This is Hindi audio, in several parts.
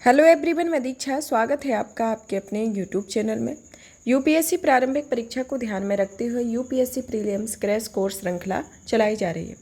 हेलो एवरीवन, मैं दीक्षा। स्वागत है आपका आपके अपने यूट्यूब चैनल में। यूपीएससी प्रारंभिक परीक्षा को ध्यान में रखते हुए यूपीएससी प्रीलिम्स क्रैश कोर्स श्रृंखला चलाई जा रही है,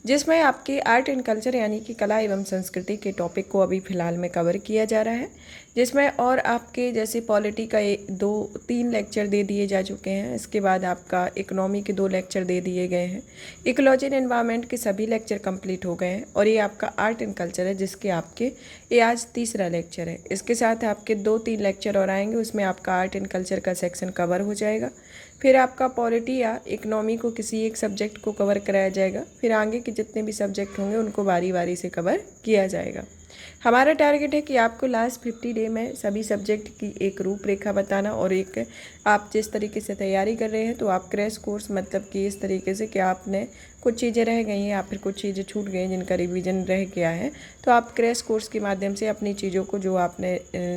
जिसमें आपके आर्ट एंड कल्चर यानी कि कला एवं संस्कृति के टॉपिक को अभी फ़िलहाल में कवर किया जा रहा है, जिसमें और आपके जैसे पॉलिटी का 2-3 लेक्चर दे दिए जा चुके हैं। इसके बाद आपका इकोनॉमी के 2 लेक्चर दे दिए गए हैं। इकोलॉजी एंड एनवायरनमेंट के सभी लेक्चर कंप्लीट हो गए हैं और ये आपका आर्ट एंड कल्चर है, जिसके आपके ये आज तीसरा लेक्चर है। इसके साथ आपके 2-3 लेक्चर और आएंगे, उसमें आपका आर्ट एंड कल्चर का सेक्शन कवर हो जाएगा। फिर आपका पॉलिटी या इकोनॉमी को किसी एक सब्जेक्ट को कवर कराया जाएगा। फिर आगे के जितने भी सब्जेक्ट होंगे उनको बारी बारी से कवर किया जाएगा। हमारा टारगेट है कि आपको लास्ट 50 डे में सभी सब्जेक्ट की एक रूपरेखा बताना, और एक आप जिस तरीके से तैयारी कर रहे हैं तो आप क्रैश कोर्स मतलब कि इस तरीके से कि आपने कुछ चीज़ें रह गई हैं या फिर कुछ चीज़ें छूट गई जिनका रिवीजन रह गया है, तो आप क्रैश कोर्स के माध्यम से अपनी चीज़ों को जो आपने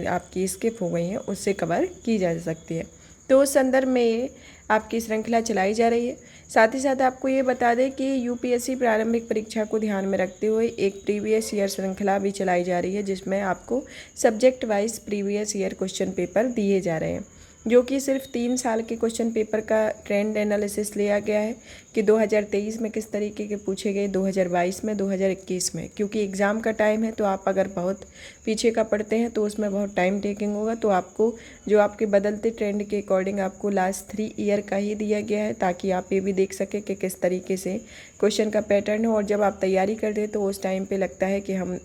आपकी स्किप हो गई हैं उससे कवर की जा सकती है। तो उस संदर्भ में ये आपकी श्रृंखला चलाई जा रही है। साथ ही साथ आपको ये बता दें कि यूपीएससी प्रारंभिक परीक्षा को ध्यान में रखते हुए एक प्रीवियस ईयर श्रृंखला भी चलाई जा रही है, जिसमें आपको subject wise previous year question paper दिए जा रहे हैं, जो कि सिर्फ 3 साल के क्वेश्चन पेपर का ट्रेंड एनालिसिस लिया गया है कि 2023 में किस तरीके के पूछे गए, 2022 में, 2021 में। क्योंकि एग्ज़ाम का टाइम है तो आप अगर बहुत पीछे का पढ़ते हैं तो उसमें बहुत टाइम टेकिंग होगा, तो आपको जो आपके बदलते ट्रेंड के अकॉर्डिंग आपको लास्ट 3 ईयर का ही दिया गया है, ताकि आप ये भी देख सकें कि किस तरीके से क्वेश्चन का पैटर्न हो। और जब आप तैयारी करते हैं तो उस टाइम पे लगता है कि हम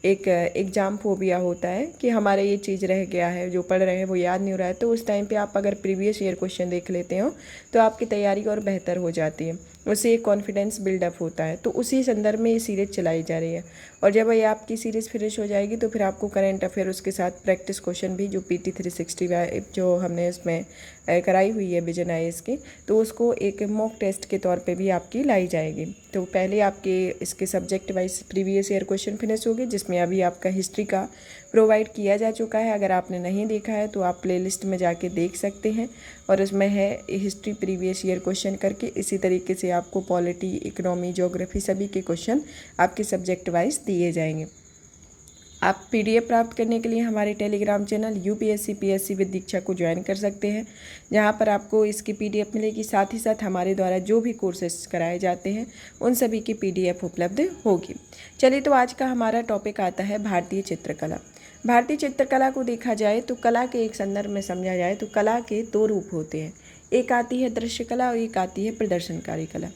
एक एग्ज़ाम फोबिया होता है कि हमारा ये चीज़ रह गया है, जो पढ़ रहे हैं वो याद नहीं हो रहा है। तो उस टाइम पे आप अगर प्रीवियस ईयर क्वेश्चन देख लेते हो तो आपकी तैयारी और बेहतर हो जाती है, उससे एक कॉन्फिडेंस बिल्डअप होता है। तो उसी संदर्भ में ये सीरीज़ चलाई जा रही है। और जब ये आपकी सीरीज़ फिनिश हो जाएगी तो फिर आपको करंट अफेयर उसके साथ प्रैक्टिस क्वेश्चन भी, जो PT 360 जो हमने इसमें कराई हुई है विजन IAS की, तो उसको एक मॉक टेस्ट के तौर पे भी आपकी लाई जाएगी। तो पहले आपके इसके subject wise previous year question finish होगी, जिसमें अभी आपका हिस्ट्री का प्रोवाइड किया जा चुका है। अगर आपने नहीं देखा है तो आप प्लेलिस्ट में जाके देख सकते हैं, और उसमें है हिस्ट्री प्रीवियस ईयर क्वेश्चन करके। इसी तरीके से आपको पॉलिटी, इकोनॉमी, ज्योग्राफी सभी के क्वेश्चन आपके सब्जेक्ट वाइज दिए जाएंगे। आप PDF प्राप्त करने के लिए हमारे telegram channel UPSC PSC with Diksha को ज्वाइन कर सकते हैं, जहां पर आपको इसकी PDF मिलेगी। साथ ही साथ हमारे द्वारा जो भी कोर्सेज कराए जाते हैं उन सभी की PDF उपलब्ध होगी। चलिए, तो आज का हमारा टॉपिक आता है भारतीय चित्रकला। भारतीय चित्रकला को देखा जाए तो कला के एक संदर्भ में समझा जाए तो कला के 2 रूप होते हैं। एक आती है दृश्य कला और एक आती है प्रदर्शनकारी कला।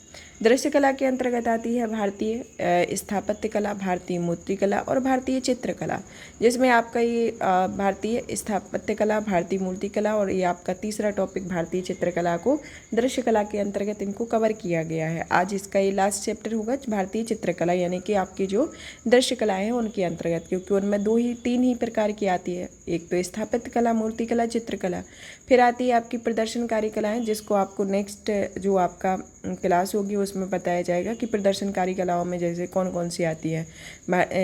दृश्य कला के अंतर्गत आती है भारतीय स्थापत्य कला, भारतीय मूर्ति कला और भारतीय चित्रकला, जिसमें आपका ये भारतीय स्थापत्य कला, भारतीय मूर्ति कला और ये आपका तीसरा टॉपिक भारतीय चित्रकला को दृश्य कला के अंतर्गत इनको कवर किया गया है। आज इसका ये लास्ट चैप्टर होगा भारतीय चित्रकला, यानी कि आपकी जो दृश्य कला है उनके अंतर्गत, क्योंकि उनमें 3 ही प्रकार की आती है। एक तो स्थापत्य कला, मूर्ति कला, चित्रकला। फिर आती है आपकी प्रदर्शनकारी कलाएँ, जिसको आपको नेक्स्ट जो आपका क्लास होगी उसमें बताया जाएगा कि प्रदर्शनकारी कलाओं में जैसे कौन कौन सी आती है।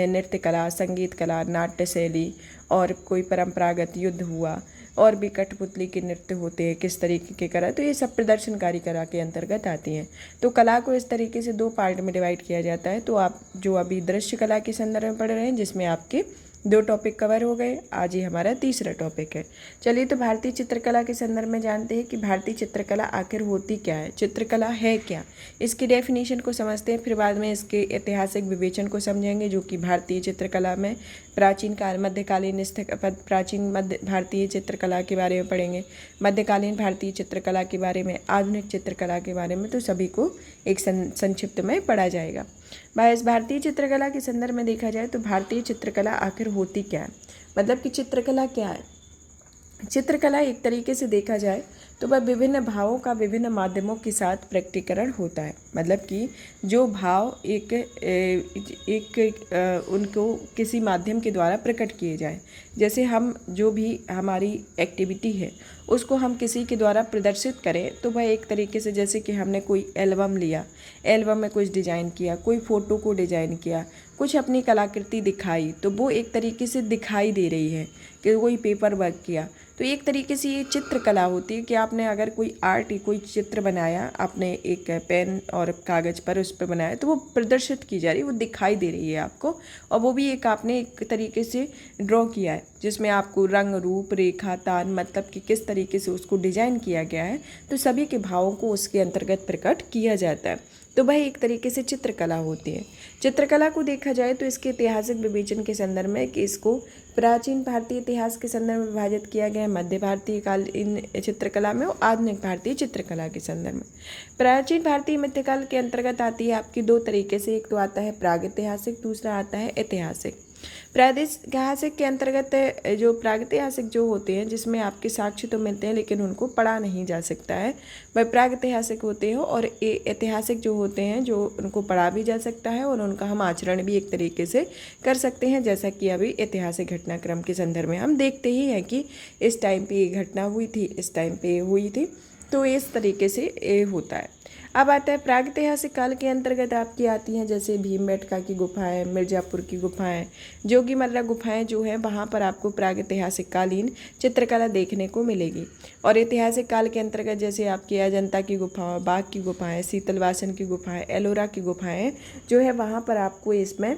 नृत्य कला, संगीत कला, नाट्य शैली, और कोई परंपरागत युद्ध हुआ, और भी कठपुतली के नृत्य होते हैं, किस तरीके के कला, तो ये सब प्रदर्शनकारी कला के अंतर्गत आती हैं। तो कला को इस तरीके से 2 पार्ट में डिवाइड किया जाता है। तो आप जो अभी दृश्य कला के संदर्भ में पढ़ रहे हैं, जिसमें आपके 2 टॉपिक कवर हो गए, आज ये हमारा तीसरा टॉपिक है। चलिए, तो भारतीय चित्रकला के संदर्भ में जानते हैं कि भारतीय चित्रकला आखिर होती क्या है, चित्रकला है क्या, इसकी डेफिनेशन को समझते हैं। फिर बाद में इसके ऐतिहासिक विवेचन को समझेंगे, जो कि भारतीय चित्रकला में प्राचीन काल, मध्यकालीन, प्राचीन मध्य भारतीय चित्रकला के बारे में पढ़ेंगे, मध्यकालीन भारतीय चित्रकला के बारे में, आधुनिक चित्रकला के बारे में, तो सभी को एक संक्षिप्त में पढ़ा जाएगा। भारतीय चित्रकला के संदर्भ में देखा जाए तो भारतीय चित्रकला आखिर होती क्या है, मतलब कि चित्रकला क्या है। चित्रकला एक तरीके से देखा जाए तो वह विभिन्न भावों का विभिन्न माध्यमों के साथ प्रकटीकरण होता है। मतलब कि जो भाव उनको किसी माध्यम के द्वारा प्रकट किए जाए। जैसे हम जो भी हमारी एक्टिविटी है उसको हम किसी के द्वारा प्रदर्शित करें, तो वह एक तरीके से, जैसे कि हमने कोई एल्बम लिया, एल्बम में कुछ डिज़ाइन किया, कोई फ़ोटो को डिज़ाइन किया, कुछ अपनी कलाकृति दिखाई, तो वो एक तरीके से दिखाई दे रही है कि कोई पेपर वर्क किया। तो एक तरीके से ये चित्रकला होती है कि आपने अगर कोई आर्ट कोई चित्र बनाया, आपने एक पेन और कागज़ पर उस पर बनाया, तो वो प्रदर्शित की जा रही है, वो दिखाई दे रही है आपको। और वो भी एक आपने एक तरीके से ड्रॉ किया है जिसमें आपको रंग रूप रेखा तान मतलब कि किस तरीके से उसको डिजाइन किया गया है, तो सभी के भावों को उसके अंतर्गत प्रकट किया जाता है। तो वह एक तरीके से चित्रकला होती है। चित्रकला को देखा जाए तो इसके ऐतिहासिक विवेचन के संदर्भ में कि इसको प्राचीन भारतीय इतिहास के संदर्भ में विभाजित किया गया है, मध्य भारतीय कालीन चित्रकला में और आधुनिक भारतीय चित्रकला के संदर्भ में। प्राचीन भारतीय मध्यकाल के अंतर्गत आती है आपकी दो तरीके से, एक तो आता है प्रागैतिहासिक, दूसरा आता है ऐतिहासिक। प्रागैतिहासिक के अंतर्गत जो प्रागैतिहासिक जो होते हैं जिसमें आपके साक्ष्य तो मिलते हैं लेकिन उनको पढ़ा नहीं जा सकता है, वह प्रागैतिहासिक होते हैं। और ऐतिहासिक जो होते हैं जो उनको पढ़ा भी जा सकता है और उनका हम आचरण भी एक तरीके से कर सकते हैं, जैसा कि अभी ऐतिहासिक घटनाक्रम के संदर्भ में हम देखते ही हैं कि इस टाइम पे ये घटना हुई थी, इस टाइम पे हुई थी, तो इस तरीके से ये होता है। अब आता है प्रागैतिहासिक काल के अंतर्गत आपकी आती हैं जैसे भीमबेटका की गुफाएं, मिर्ज़ापुर की गुफाएं, जोगीमर्रा गुफाएं जो है वहाँ पर आपको प्रागैतिहासिक कालीन चित्रकला देखने को मिलेगी। और ऐतिहासिक काल के अंतर्गत जैसे आपकी अजंता की गुफाएं, बाघ की गुफाएं, शीतलवासन की गुफाएं, एलोरा की गुफाएं जो है वहाँ पर आपको इसमें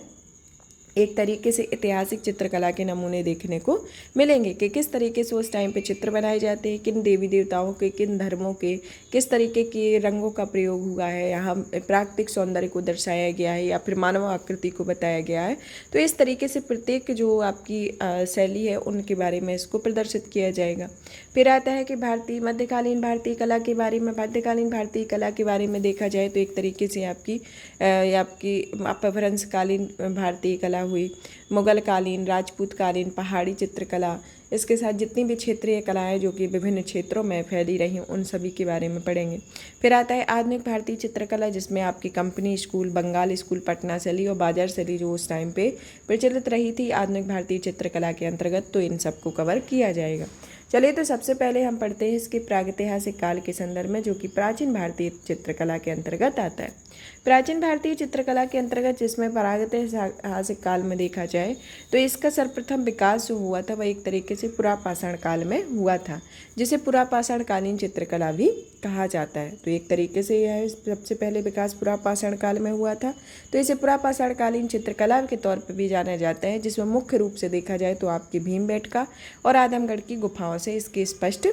एक तरीके से ऐतिहासिक चित्रकला के नमूने देखने को मिलेंगे कि किस तरीके से उस टाइम पे चित्र बनाए जाते हैं, किन देवी देवताओं के, किन धर्मों के, किस तरीके के रंगों का प्रयोग हुआ है, यहाँ प्राकृतिक सौंदर्य को दर्शाया गया है या फिर मानव आकृति को बताया गया है। तो इस तरीके से प्रत्येक जो आपकी शैली है उनके बारे में इसको प्रदर्शित किया जाएगा। फिर आता है कि मध्यकालीन भारतीय कला के बारे में, मध्यकालीन भारतीय कला के बारे में देखा जाए तो एक तरीके से आपकी अपभ्रंशकालीन भारतीय कला हुई, मुगल कालीन, राजपूत कालीन, पहाड़ी चित्रकला, इसके साथ जितनी भी क्षेत्रीय कलाएं जो कि विभिन्न क्षेत्रों में फैली रही उन सभी के बारे में पढ़ेंगे। फिर आता है आधुनिक भारतीय चित्रकला जिसमें आपकी company school, Bengal school, Patna शैली और बाजार शैली जो उस टाइम पे प्रचलित रही थी आधुनिक भारतीय चित्रकला के अंतर्गत, तो इन सबको कवर किया जाएगा। चलिए तो सबसे पहले हम पढ़ते हैं इसके प्रागैतिहासिक काल के संदर्भ में जो कि प्राचीन भारतीय चित्रकला के अंतर्गत आता है। प्राचीन भारतीय चित्रकला के अंतर्गत जिसमें प्रागैतिहासिक काल में देखा जाए तो इसका सर्वप्रथम विकास जो हुआ था वह एक तरीके से पुरापाषाण काल में हुआ था, जिसे पुरापाषाण कालीन चित्रकला भी कहा जाता है। तो एक तरीके से यह सबसे पहले विकास पुरापाषाण काल में हुआ था, तो इसे पुरापाषाण कालीन चित्रकला के तौर पर भी जाना जाता है, जिसमें मुख्य रूप से देखा जाए तो आपकी भीमबेटका और आदमगढ़ की गुफाओं से इसके स्पष्ट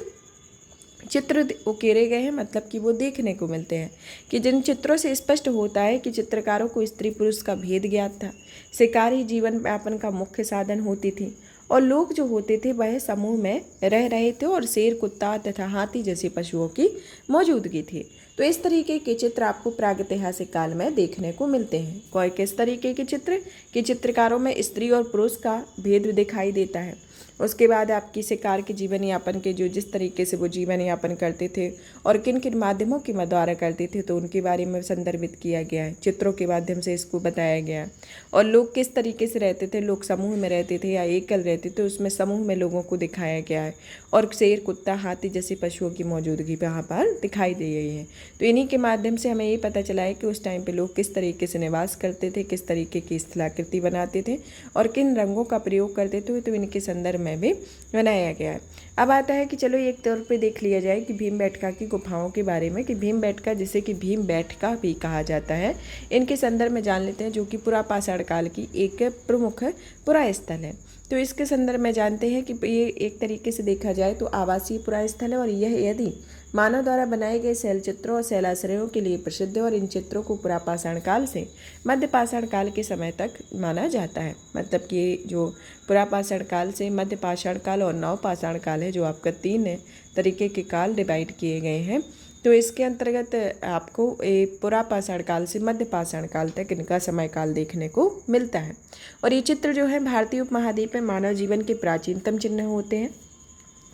चित्र उकेरे गए हैं, मतलब कि वो देखने को मिलते हैं कि जिन चित्रों से स्पष्ट होता है कि चित्रकारों को स्त्री पुरुष का भेद ज्ञात था, शिकार ही जीवन यापन का मुख्य साधन होती थी और लोग जो होते थे वह समूह में रह रहे थे और शेर, कुत्ता तथा हाथी जैसे पशुओं की मौजूदगी थी। तो इस तरीके के चित्र आपको प्रागैतिहासिक काल में देखने को मिलते हैं। कोई किस तरीके के चित्र कि चित्रकारों में स्त्री और पुरुष का भेद दिखाई देता है। उसके बाद आपकी शिकार के जीवन यापन के जो जिस तरीके से वो जीवन यापन करते थे और किन किन माध्यमों के द्वारा करते थे तो उनके बारे में संदर्भित किया गया है, चित्रों के माध्यम से इसको बताया गया है। और लोग किस तरीके से रहते थे, लोग समूह में रहते थे या एकल रहते थे, उसमें समूह में लोगों को दिखाया गया है और शेर, कुत्ता, हाथी जैसे पशुओं की मौजूदगी वहाँ पर दिखाई दे रही है। तो इन्हीं के माध्यम से हमें ये पता चला है कि उस टाइम पे लोग किस तरीके से निवास करते थे, किस तरीके की स्थलाकृति बनाते थे और किन रंगों का प्रयोग करते थे, तो इनके संदर्भ में भी बनाया गया है। अब आता है कि चलो एक तौर पे देख लिया जाए कि भीमबेटका की गुफाओं के बारे में कि भीमबेटका जिसे कि भीमबेटका भी कहा जाता है, इनके संदर्भ में जान लेते हैं जो कि पुरापाषाण काल की एक प्रमुख पुरास्थल है। तो इसके संदर्भ में जानते हैं कि ये एक तरीके से देखा जाए तो आवासीय पुरास्थल है और यह यदि मानव द्वारा बनाए गए शैल चित्रों और शैलाश्रयों के लिए प्रसिद्ध है और इन चित्रों को पुरापाषाण काल से मध्यपाषाण काल के समय तक माना जाता है। मतलब कि जो पुरापाषाण काल से मध्यपाषाण काल और नवपाषाण काल है, जो आपका 3 तरीके के काल डिवाइड किए गए हैं, तो इसके अंतर्गत आपको पुरापाषाण काल से मध्यपाषाण काल तक इनका समय काल देखने को मिलता है। और ये चित्र जो है भारतीय उपमहाद्वीप में मानव जीवन के प्राचीनतम चिन्ह होते हैं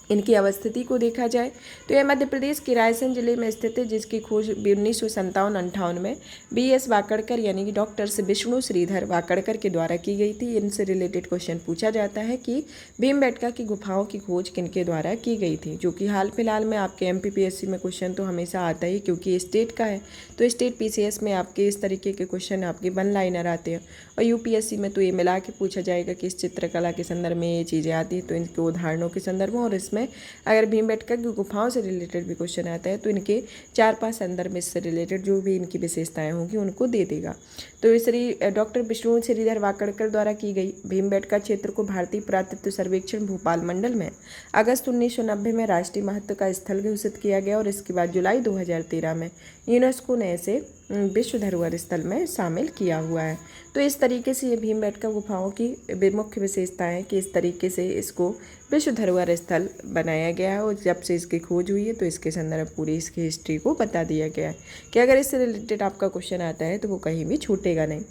इनकी अवस्थिति को देखा जाए तो यह मध्य प्रदेश के रायसेन जिले में स्थित है, जिसकी खोज 1957-58 में B.S. वाकड़कर यानी कि डॉक्टर विष्णु श्रीधर वाकड़कर के द्वारा की गई थी। इनसे रिलेटेड क्वेश्चन पूछा जाता है कि भीमबेटका की गुफाओं की खोज किनके द्वारा की गई थी, जो कि हाल फिलहाल में आपके MPPSC में क्वेश्चन तो हमेशा आता ही, क्योंकि स्टेट का है तो स्टेट PCS में आपके इस तरीके के क्वेश्चन आपके 1 लाइनर आते हैं, और UPSC में तो ये मिला के पूछा जाएगा कि इस चित्रकला के संदर्भ में ये चीज़ें आती हैं, तो इनके उदाहरणों के संदर्भ में, और इसमें अगर भीमबेटका की गुफाओं से रिलेटेड भी क्वेश्चन आता है तो इनके 4-5 संदर्भ इससे रिलेटेड जो भी इनकी विशेषताएं होंगी उनको दे देगा। तो डॉक्टर विष्णु श्रीधर वाकड़कर द्वारा की गई भीमबेटका क्षेत्र को भारतीय पुरातत्व सर्वेक्षण भोपाल मंडल में अगस्त 1990 में राष्ट्रीय महत्व का स्थल घोषित किया गया, और इसके बाद जुलाई 2013 में यूनेस्को ने इसे विश्व धरोहर स्थल में शामिल किया हुआ है। तो इस तरीके से ये भीमबेटका गुफाओं की मुख्य विशेषताएं हैं कि इस तरीके से इसको विश्व धरोहर स्थल बनाया गया है, और जब से इसकी खोज हुई है तो इसके संदर्भ पूरी इसकी हिस्ट्री को बता दिया गया है कि अगर इससे रिलेटेड आपका क्वेश्चन आता है तो वो कहीं भी छूटेगा नहीं।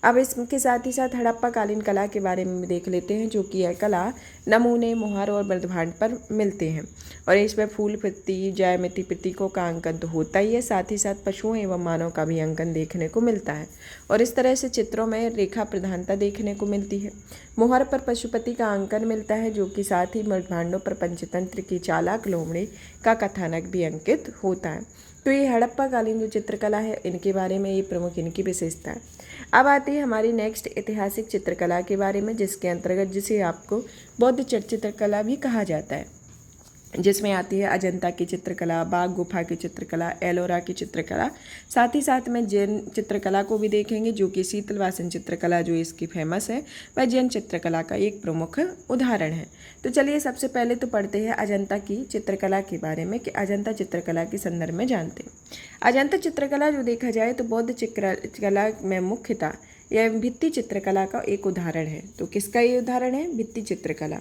अब इसके साथ ही साथ हड़प्पा कालीन कला के बारे में देख लेते हैं, जो कि यह कला नमूने, मुहर और मृदभांड पर मिलते हैं, और इसमें फूल पत्ती, ज्यामिति प्रतीकों का अंकन तो होता ही है, साथ ही साथ पशुओं एवं मानव का भी अंकन देखने को मिलता है, और इस तरह से चित्रों में रेखा प्रधानता देखने को मिलती है। मुहर पर पशुपति का अंकन मिलता है, जो कि साथ ही मृदभांडों पर पंचतंत्र की चालाक लोमड़ी का कथानक भी अंकित होता है। तो ये हड़प्पा कालीन जो चित्रकला है इनके बारे में ये प्रमुख इनकी विशेषता है। अब आती है हमारी नेक्स्ट ऐतिहासिक चित्रकला के बारे में, जिसके अंतर्गत जिसे आपको बौद्ध चित्रकला भी कहा जाता है, जिसमें आती है अजंता की चित्रकला, बाघ गुफा की चित्रकला, एलोरा की चित्रकला, साथ ही साथ में जैन चित्रकला को भी देखेंगे, जो कि शीतलवासन चित्रकला जो इसकी फेमस है वह जैन चित्रकला का एक प्रमुख उदाहरण है। तो चलिए सबसे पहले तो पढ़ते हैं अजंता की चित्रकला के बारे में कि अजंता चित्रकला के संदर्भ में जानते हैं। अजंता चित्रकला जो देखा जाए तो बौद्ध चित्रकला में मुख्यतः यह भित्ति चित्रकला का एक उदाहरण है। तो किसका ये उदाहरण है? भित्ति चित्रकला,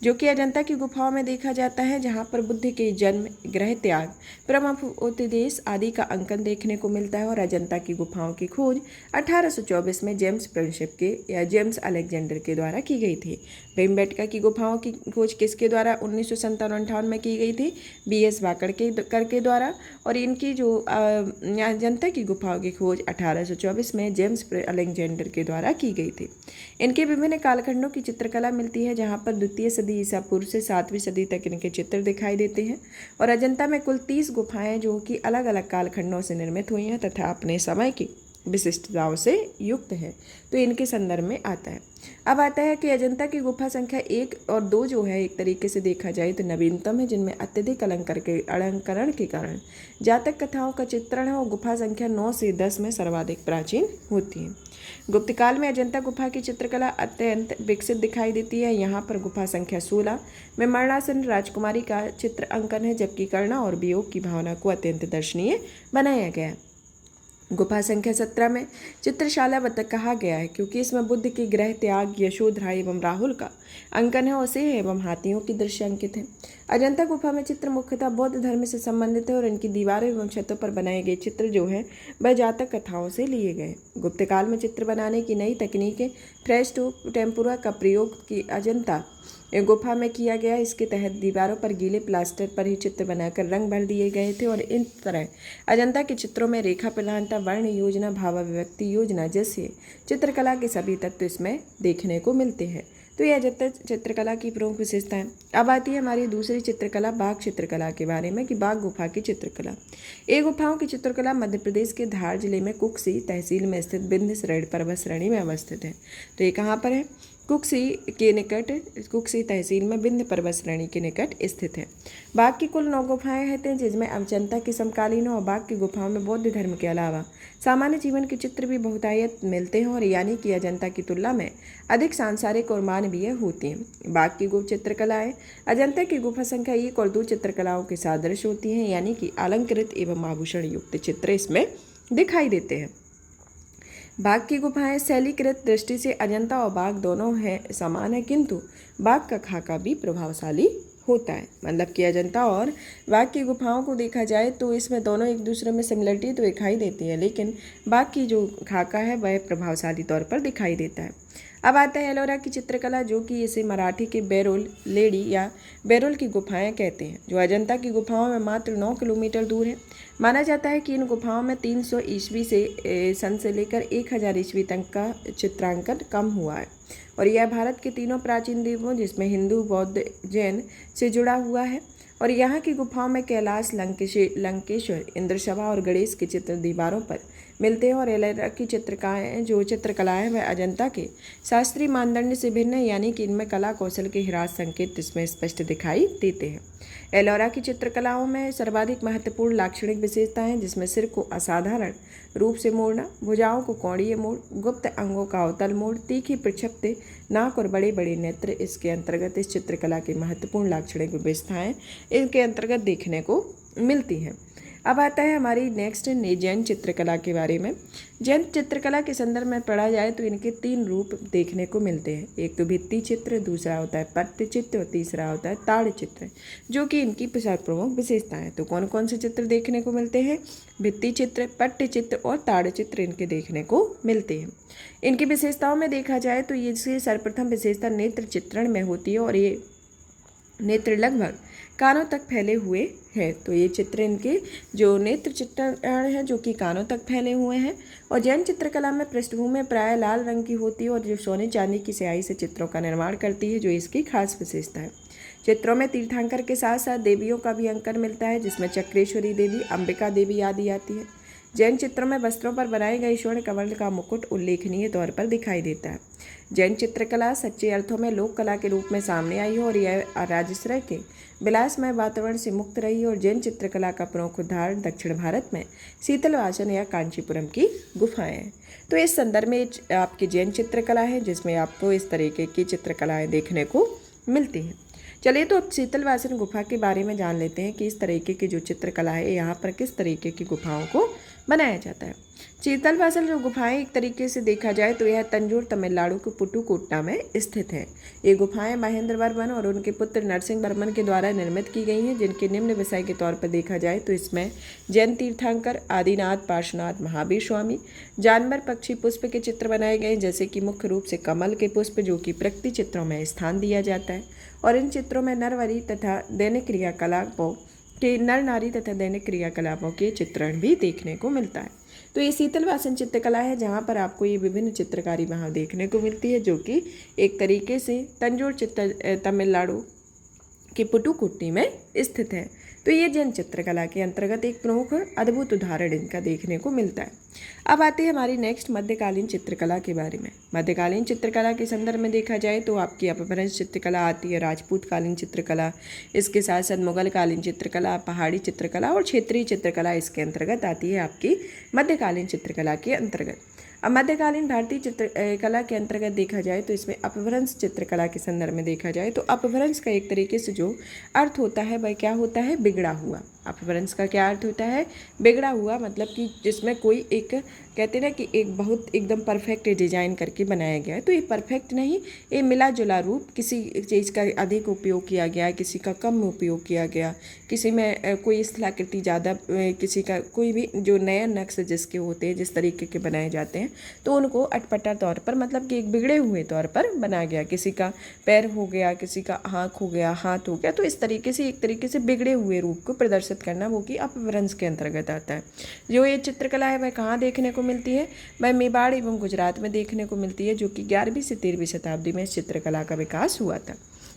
जो कि अजंता की गुफाओं में देखा जाता है, जहाँ पर बुद्ध के जन्म, ग्रह त्याग, ब्रह्मोपदेश आदि का अंकन देखने को मिलता है। और अजंता की गुफाओं की खोज 1824 में जेम्स प्रिंसेप के या जेम्स अलेक्जेंडर के द्वारा की गई थी। भीमबेटका की गुफाओं की खोज किसके द्वारा 1957-58 में की गई थी? B.S. वाकड़कर के द्वारा। और इनकी जो अजंता की गुफाओं की खोज 1824 में जेम्स अलेक्जेंडर के द्वारा की गई थी। इनके विभिन्न कालखंडों की चित्रकला मिलती है, जहाँ पर 2वीं सदी ईसा पूर्व से 7वीं सदी तक इनके चित्र दिखाई देते हैं। और अजंता में कुल 30 गुफाएं जो कि अलग अलग कालखंडों से निर्मित हुई हैं तथा अपने समय की विशिष्टताओं से युक्त है, तो इनके संदर्भ में आता है। अब आता है कि अजंता की गुफा संख्या 1 और 2 जो है एक तरीके से देखा जाए तो नवीनतम है, जिनमें अत्यधिक अलंकरण के कारण जातक कथाओं का चित्रण है, और गुफा संख्या 9 से 10 में सर्वाधिक प्राचीन होती है। गुप्त काल में अजंता गुफा की चित्रकला अत्यंत विकसित दिखाई देती है। यहाँ पर गुफा संख्या 16 में मरणासन राजकुमारी का चित्र अंकन है, जबकि करुणा और वियोग की भावना को अत्यंत दर्शनीय बनाया गया है। गुफा संख्या 17 में चित्रशाला कहा गया है, क्योंकि इसमें बुद्ध के ग्रह त्याग, यशोधरा एवं राहुल का अंकन है, और सिंह एवं हाथियों की दृश्य अंकित है। अजंता गुफा में चित्र मुख्यतः बौद्ध धर्म से संबंधित है, और इनकी दीवारों एवं छतों पर बनाए गए चित्र जो है वह जातक कथाओं से लिए गए। गुप्त काल में चित्र बनाने की नई तकनीकें फ्रेस्को टेम्पुरा का प्रयोग की अजंता गुफा में किया गया। इसके तहत दीवारों पर गीले प्लास्टर पर ही चित्र बनाकर रंग भर दिए गए थे, और इन तरह अजंता के चित्रों में रेखा प्रधानता, वर्ण योजना, भावाभिव्यक्ति योजना जैसे चित्रकला के सभी तत्व इसमें देखने को मिलते हैं। तो यह अजंता चित्रकला की प्रमुख विशेषता है। अब आती है हमारी दूसरी चित्रकला बाघ चित्रकला के बारे में कि बाघ गुफा की चित्रकला। ये गुफाओं की चित्रकला मध्य प्रदेश के धार जिले में कुक्सी तहसील में स्थित विंध्य श्रेणी पर्वत श्रेणी में अवस्थित है। तो ये कहाँ पर है? कुक्सी के निकट, कुक्सी तहसील में विंध्य पर्वत श्रेणी के निकट स्थित है। बाघ की कुल 9 गुफाएं हैं, जिसमें अजंता की समकालीन और बाघ की गुफाओं में बौद्ध धर्म के अलावा सामान्य जीवन के चित्र भी बहुतायत मिलते हैं, और यानी कि अजंता की तुलना में अधिक सांसारिक और मानवीय होती हैं। बाघ की गुप्त चित्रकलाएं अजंता की गुफा संख्या 1 और 2 चित्रकलाओं के सादृश होती हैं, यानी कि अलंकृत एवं आभूषण युक्त चित्र इसमें दिखाई देते हैं। बाघ की गुफाएं शैलीकृत दृष्टि से अजंता और बाघ दोनों हैं समान है, किंतु बाघ का खाका भी प्रभावशाली होता है। मतलब कि अजंता और बाघ की गुफाओं को देखा जाए तो इसमें दोनों एक दूसरे में सिमिलरिटी तो दिखाई देती है, लेकिन बाघ की जो खाका है वह प्रभावशाली तौर पर दिखाई देता है। अब आता है एलोरा की चित्रकला, जो कि इसे मराठी के बेरोल लेडी या बेरोल की गुफाएं कहते हैं, जो अजंता की गुफाओं में मात्र 9 किलोमीटर दूर है। माना जाता है कि इन गुफाओं में 300 ईस्वी सन से लेकर 1000 ईस्वी तक का चित्रांकन कम हुआ है, और यह भारत के तीनों प्राचीन देवों जिसमें हिंदू, बौद्ध, जैन से जुड़ा हुआ है। और यहाँ की गुफाओं में कैलाश, लंकेश्वर, इंद्रसभा और गणेश के चित्र दीवारों पर मिलते हैं। और एलोरा की चित्रकलाएं वह अजंता के शास्त्रीय मानदंड से भिन्न है, यानी कि इनमें कला कौशल के ह्रास संकेत इसमें स्पष्ट दिखाई देते हैं। एलोरा की चित्रकलाओं में सर्वाधिक महत्वपूर्ण लाक्षणिक विशेषताएं, जिसमें सिर को असाधारण रूप से मोड़ना, भुजाओं को कोणीय मोड़, गुप्त अंगों का अवतल मोड़, तीखी प्रक्षेप्य नाक और बड़े बड़े नेत्र इसके अंतर्गत इस चित्रकला की महत्वपूर्ण लाक्षणिक विशेषताएं इनके अंतर्गत देखने को मिलती हैं। अब आता है हमारी नेक्स्ट जैन चित्रकला के बारे में। जैन चित्रकला के संदर्भ में पढ़ा जाए तो इनके 3 रूप देखने को मिलते हैं। एक तो भित्ति चित्र, दूसरा होता है पट्ट चित्र और तीसरा होता है ताड़ चित्र, जो कि इनकी प्रमुख विशेषताएं हैं। तो कौन कौन से चित्र देखने को मिलते हैं? भित्ति चित्र, पट्ट चित्र और ताड़ चित्र इनके देखने को मिलते हैं। इनकी विशेषताओं में देखा जाए तो ये सर्वप्रथम विशेषता नेत्र चित्रण में होती है, और ये नेत्र लगभग कानों तक फैले हुए हैं। तो ये चित्र इनके जो नेत्र चित्रण है जो कि कानों तक फैले हुए हैं। और जैन चित्रकला में पृष्ठभूमि प्राय लाल रंग की होती है, और जो सोने चांदी की स्याही से चित्रों का निर्माण करती है, जो इसकी खास विशेषता है। चित्रों में तीर्थंकर के साथ साथ देवियों का भी अंकन मिलता है, जिसमें चक्रेश्वरी देवी, अंबिका देवी आदि आती है। जैन चित्रों में वस्त्रों पर बनाए गए स्वर्ण कमल का मुकुट उल्लेखनीय तौर पर दिखाई देता है। जैन चित्रकला सच्चे अर्थों में लोक कला के रूप में सामने आई है, और यह राजश्रय के विलासमय वातावरण से मुक्त रही है। और जैन चित्रकला का प्रमुख उदाहरण दक्षिण भारत में शीतलवासन या कांचीपुरम की गुफाएं हैं। तो इस संदर्भ में आपकी जैन चित्रकला है, जिसमें आपको इस तरीके की चित्रकलाएं देखने को मिलती हैं। चलिए तो अब शीतलवासन गुफा के बारे में जान लेते हैं कि इस तरीके की जो चित्रकला है यहाँ पर किस तरीके की गुफाओं को बनाया जाता है। शीतलवासन जो गुफाएं एक तरीके से देखा जाए तो यह तंजौर तमिलनाडु के पुटुकोट्टा में स्थित है। ये गुफाएं महेंद्र वर्मन और उनके पुत्र नरसिंह वर्मन के द्वारा निर्मित की गई हैं, जिनके निम्न विषय के तौर पर देखा जाए तो इसमें जैन तीर्थंकर, आदिनाथ, पार्श्वनाथ, महावीर स्वामी, जानवर, पक्षी, पुष्प के चित्र बनाए गए, जैसे कि मुख्य रूप से कमल के पुष्प, जो कि प्रकृति चित्रों में स्थान दिया जाता है। और इन चित्रों में नरवरी तथा दैनिक क्रियाकलापों के नर नारी तथा दैनिक क्रियाकलापों के चित्रण भी देखने को मिलता है। तो ये शीतलवासन चित्रकला है, जहाँ पर आपको ये विभिन्न चित्रकारी वहाँ देखने को मिलती है, जो कि एक तरीके से तंजौर तमिलनाडु के पुटुकोट्टी में स्थित है। तो ये जैन चित्रकला के अंतर्गत एक प्रमुख अद्भुत उदाहरण इनका देखने को मिलता है। अब आती है हमारी नेक्स्ट मध्यकालीन चित्रकला के बारे में। मध्यकालीन चित्रकला के संदर्भ में देखा जाए तो आपकी अपभ्रंश चित्रकला आती है, राजपूत कालीन चित्रकला, इसके साथ साथ मुगल कालीन चित्रकला, पहाड़ी चित्रकला और क्षेत्रीय चित्रकला इसके अंतर्गत आती है आपकी मध्यकालीन चित्रकला के अंतर्गत। अब मध्यकालीन भारतीय चित्रकला के अंतर्गत देखा जाए तो इसमें अपभ्रंश चित्रकला के संदर्भ में देखा जाए तो अपभ्रंश का एक तरीके से जो अर्थ होता है वह क्या होता है? बिगड़ा हुआ। अपभ्रंश का क्या अर्थ होता है? बिगड़ा हुआ, मतलब कि जिसमें कोई एक कहते हैं ना कि एक बहुत एकदम परफेक्ट डिजाइन करके बनाया गया है। तो ये परफेक्ट नहीं, ये मिला जुला रूप, किसी चीज़ का अधिक उपयोग किया गया, किसी का कम उपयोग किया गया, किसी में कोई स्थलाकृति ज़्यादा, किसी का कोई भी जो नया नक्श जिसके होते हैं जिस तरीके के बनाए जाते हैं तो उनको अटपटा तौर पर, मतलब कि एक बिगड़े हुए तौर पर बनाया गया। किसी का पैर हो गया, किसी का आँख हो गया, हाथ हो गया, तो इस तरीके से एक तरीके से बिगड़े हुए रूप को प्रदर्शित करना वो कि अपभ्रंश के अंतर्गत आता है। जो ये चित्रकला है वह कहाँ देखने को मिलती है? वह मेवाड़ एवं गुजरात में देखने को मिलती है, जो कि 11वीं से 13वीं शताब्दी में इस चित्रकला का विकास हुआ था।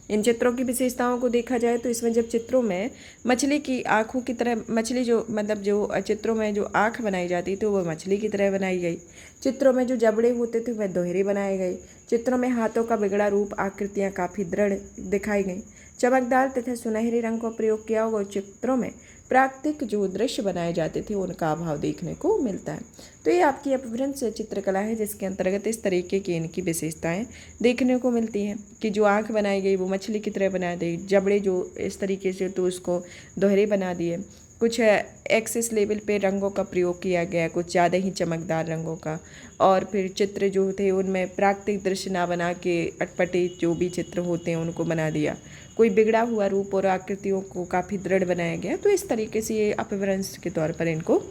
इन चित्रों की विशेषताओं को देखा जाए तो इसमें जब चित्रों में मछली की आँखों की तरह, मछली जो मतलब जो चित्रों में जो आँख बनाई जाती थी वो मछली की तरह बनाई गई। चित्रों में जो जबड़े होते थे वह दोहरे बनाए गए। चित्रों में हाथों का बिगड़ा रूप, आकृतियाँ काफ़ी दृढ़ दिखाई गई। चमकदार तथा सुनहरे रंग का प्रयोग किया हुआ चित्रों में प्राकृतिक जो दृश्य बनाए जाते थे उनका अभाव देखने को मिलता है। तो ये आपकी अपभ्रंश चित्रकला है, जिसके अंतर्गत इस तरीके की इनकी विशेषताएं देखने को मिलती हैं कि जो आँख बनाई गई वो मछली की तरह बना दी, जबड़े जो इस तरीके से तो उसको दोहरे बना दिए, कुछ एक्सेस लेवल पे रंगों का प्रयोग किया गया, कुछ ज़्यादा ही चमकदार रंगों का। और फिर चित्र जो थे उनमें प्राकृतिक दृश्य ना बना के अटपटे जो भी चित्र होते हैं उनको बना दिया। कोई बिगड़ा हुआ रूप और आकृतियों को काफ़ी दृढ़ बनाया गया। तो इस तरीके से ये अपभ्रंश के तौर पर इनको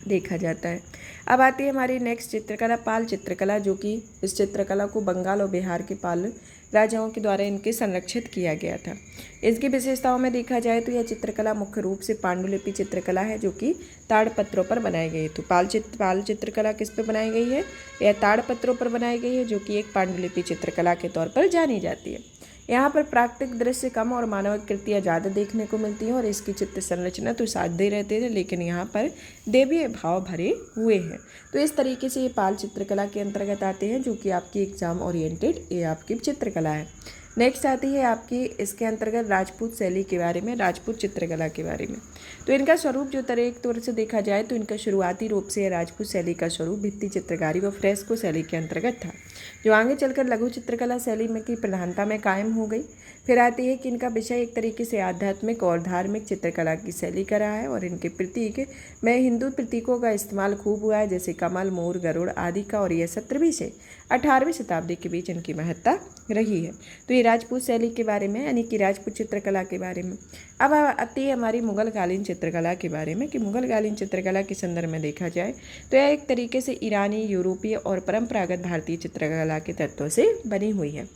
देखा जाता है। अब आती है हमारी नेक्स्ट चित्रकला, पाल चित्रकला, जो कि इस चित्रकला को बंगाल और बिहार के पाल राजाओं के द्वारा इनके संरक्षित किया गया था। इसकी विशेषताओं में देखा जाए तो यह चित्रकला मुख्य रूप से पांडुलिपि चित्रकला है, जो कि ताड़पत्रों पर बनाई गई है। तो पाल चित्रकला किस पे बनाई गई है? यह ताड़पत्रों पर बनाई गई है, जो कि एक पांडुलिपि चित्रकला के तौर पर जानी जाती है। यहाँ पर प्राकृतिक दृश्य कम और मानविक कृतियाँ ज़्यादा देखने को मिलती हैं और इसकी चित्र संरचना तो सादे रहते थे, लेकिन यहाँ पर देवीय भाव भरे हुए हैं। तो इस तरीके से ये पाल चित्रकला के अंतर्गत आते हैं, जो कि आपकी एग्जाम ओरिएंटेड ये आपकी चित्रकला है। नेक्स्ट आती है आपकी इसके अंतर्गत राजपूत शैली के बारे में, राजपूत चित्रकला के बारे में। तो इनका स्वरूप जो एक तौर से देखा जाए तो इनका शुरुआती रूप से राजपूत शैली का स्वरूप भित्ति चित्रकारी व फ्रेस्को शैली के अंतर्गत था, जो आगे चलकर लघु चित्रकला शैली में की प्रधानता में कायम हो गई। फिर आती है कि इनका विषय एक तरीके से आध्यात्मिक और धार्मिक चित्रकला की शैली का रहा है और इनके प्रतीक में हिंदू प्रतीकों का इस्तेमाल खूब हुआ है, जैसे कमल, मोर, गरुड़ आदि का। और यह 17वीं से 18वीं शताब्दी के बीच इनकी महत्ता रही है। तो ये राजपूत शैली के बारे में, यानी कि राजपूत चित्रकला के बारे में। अब आती है हमारी मुगलकालीन चित्रकला के बारे में, कि मुगलकालीन चित्रकला के संदर्भ में देखा जाए तो यह एक तरीके से ईरानी, यूरोपीय और परंपरागत भारतीय चित्रकला के तत्वों से बनी हुई है।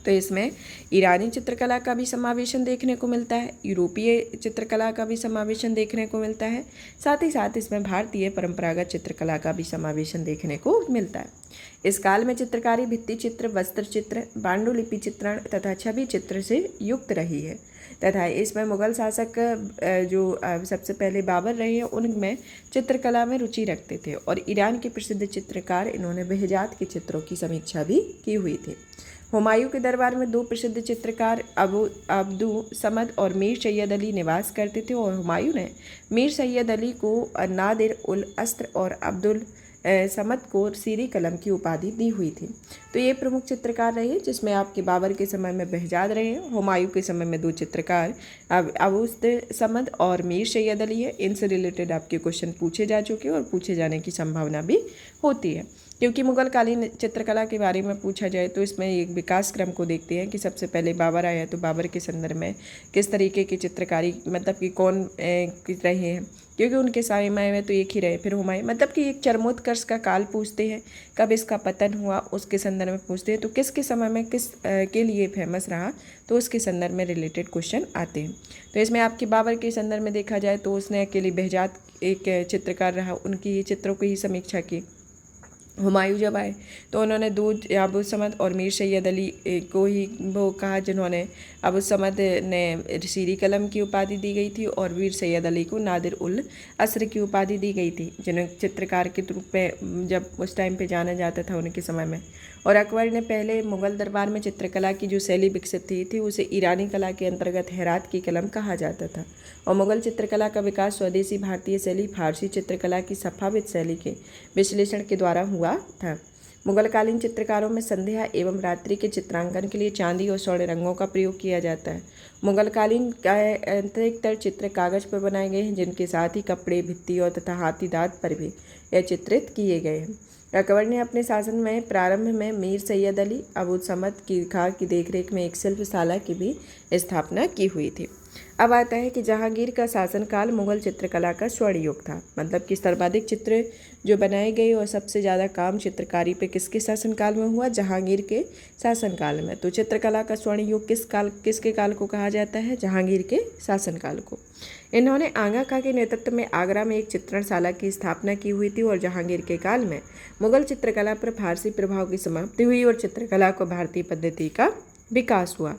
तो इसमें ईरानी चित्रकला का भी समावेशन देखने को मिलता है, यूरोपीय चित्रकला का भी समावेशन देखने को मिलता है, साथ ही साथ इसमें भारतीय परंपरागत चित्रकला का भी समावेशन देखने को मिलता है। इस काल में चित्रकारी भित्ति चित्र, वस्त्र चित्र, पांडुलिपि चित्रण तथा छवि चित्र से युक्त रही है तथा इसमें मुगल शासक जो सबसे पहले बाबर रहे हैं उनमें चित्रकला में रुचि रखते थे और ईरान के प्रसिद्ध चित्रकार इन्होंने बेहजाद के चित्रों की समीक्षा भी की हुई थी। हुमायूं के दरबार में दो प्रसिद्ध चित्रकार अब्दुल समद और मीर सैयद अली निवास करते थे और हुमायूं ने मीर सैयद अली को नादिर उल अस्र और अब्दुल समद को सीरी कलम की उपाधि दी हुई थी। तो ये प्रमुख चित्रकार रहे, जिसमें आपके बाबर के समय में बेहजाद रहे, हुमायूं के समय में दो चित्रकार अब्दुल समद और मीर सैयद अली है। इनसे रिलेटेड आपके क्वेश्चन पूछे जा चुके और पूछे जाने की संभावना भी होती है, क्योंकि मुगलकालीन चित्रकला के बारे में पूछा जाए तो इसमें एक विकास क्रम को देखते हैं कि सबसे पहले बाबर आया तो बाबर के संदर्भ में किस तरीके की चित्रकारी, मतलब कि कौन रहे हैं, क्योंकि उनके समय में तो एक ही रहे। फिर हुमायूं, मतलब कि एक चरमोत्कर्ष का काल पूछते हैं, कब इसका पतन हुआ उसके संदर्भ में पूछते हैं, तो किसके समय में किस के लिए फेमस रहा तो उसके संदर्भ में रिलेटेड क्वेश्चन आते हैं। तो इसमें आपके बाबर के संदर्भ में देखा जाए तो उसने अकेले बेहजाद एक चित्रकार रहा, उनकी चित्रों की ही समीक्षा की। हुमायूं जब आए तो उन्होंने दूध अब्दुल समद और मीर सैयद अली को ही वो कहा, जिन्होंने अब्दुल समद ने सीरी कलम की उपाधि दी गई थी और मीर सैयद अली को नादिर उल अस्र की उपाधि दी गई थी, जिन्हें चित्रकार के रूप में जब उस टाइम पे जाना जाता था उनके समय में। और अकबर ने पहले मुगल दरबार में चित्रकला की जो शैली विकसित थी उसे ईरानी कला के अंतर्गत हेरात की कलम कहा जाता था। और मुगल चित्रकला का विकास स्वदेशी भारतीय शैली फारसी चित्रकला की सफाविद शैली के विश्लेषण के द्वारा हुआ था। मुगलकालीन चित्रकारों में संध्या एवं रात्रि के चित्रांकन के लिए चांदी और स्वर्ण रंगों का प्रयोग किया जाता है। मुगलकालीन अधिकतर चित्र कागज पर बनाए गए हैं, जिनके साथ ही कपड़े, भित्ति और तथा हाथी दांत पर भी यह चित्रित किए गए हैं। अकबर ने अपने शासन में प्रारंभ में मीर सैयद अली अब्दुल समद की खां की देखरेख में एक शिल्पशाला की भी स्थापना की हुई थी। अब आता है कि जहांगीर का शासनकाल मुगल चित्रकला का स्वर्ण युग था, मतलब कि सर्वाधिक चित्र जो बनाए गए और सबसे ज़्यादा काम चित्रकारी पे किसके शासनकाल में हुआ? जहांगीर के शासनकाल में। तो चित्रकला का स्वर्ण युग किसके काल को कहा जाता है? जहांगीर के शासनकाल को। इन्होंने आगा खां के नेतृत्व में आगरा में एक चित्रणशाला की स्थापना की हुई थी और जहांगीर के काल में मुगल चित्रकला पर फारसी प्रभाव की समाप्ति हुई और चित्रकला को भारतीय पद्धति का विकास हुआ।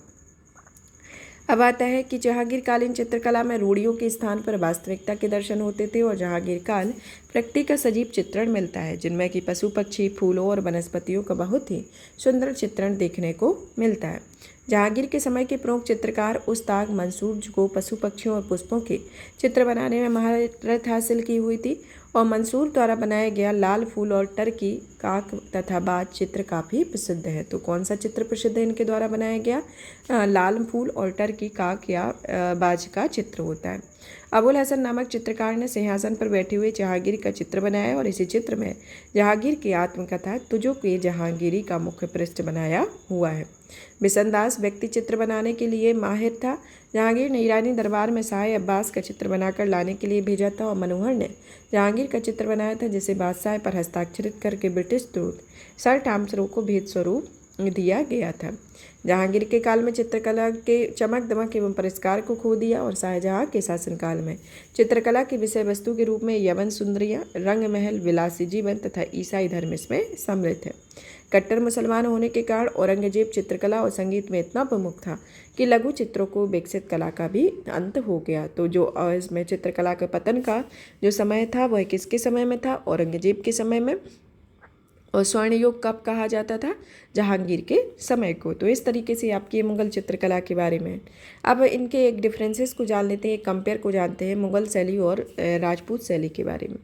अब आता है कि जहांगीरकालीन चित्रकला में रूढ़ियों के स्थान पर वास्तविकता के दर्शन होते थे और जहांगीर काल प्रकृति का सजीव चित्रण मिलता है, जिनमें कि पशु पक्षी, फूलों और वनस्पतियों का बहुत ही सुंदर चित्रण देखने को मिलता है। जहांगीर के समय के प्रमुख चित्रकार उस्ताद मंसूर को पशु पक्षियों और पुष्पों के चित्र बनाने में महारत हासिल की हुई थी और मंसूर द्वारा बनाया गया लाल फूल और टर्की, काक तथा बाज चित्र काफ़ी प्रसिद्ध है। तो कौन सा चित्र प्रसिद्ध है इनके द्वारा बनाया गया? लाल फूल और टर्की, काक या बाज का चित्र होता है। अबुल हसन नामक चित्रकार ने सिंहासन पर बैठे हुए जहांगीर का चित्र बनाया और इसी चित्र में जहांगीर की आत्मकथा तुझो के जहांगीरी का मुख्य पृष्ठ बनाया हुआ है। बिसनदास व्यक्ति चित्र बनाने के लिए माहिर था। जहांगीर ने ईरानी दरबार में शाह अब्बास का चित्र बनाकर लाने के लिए भेजा था और मनोहर ने जहांगीर का चित्र बनाया था, जिसे बादशाह पर हस्ताक्षरित करके ब्रिटिश दूत सर टॉमस को भेंट स्वरूप दिया गया था। जहांगीर के काल में चित्रकला के चमक दमक एवं परिष्कार को खो दिया और शाहजहां के शासनकाल में चित्रकला की विषय वस्तु के रूप में यवन सुंदरियां, रंग महल, विलासी जीवन तथा ईसाई धर्म इसमें सम्मिलित है। कट्टर मुसलमान होने के कारण औरंगजेब चित्रकला और संगीत में इतना प्रमुख था कि लघु चित्रों को विकसित कला का भी अंत हो गया। तो जो इसमें चित्रकला के पतन का जो समय था वह किसके समय में था? औरंगजेब के समय में। और स्वर्ण युग कब कहा जाता था? जहांगीर के समय को। तो इस तरीके से आपकी मुगल चित्रकला के बारे में। अब इनके एक डिफरेंसेस को जान लेते हैं, एक कंपेयर को जानते हैं मुगल शैली और राजपूत शैली के बारे में।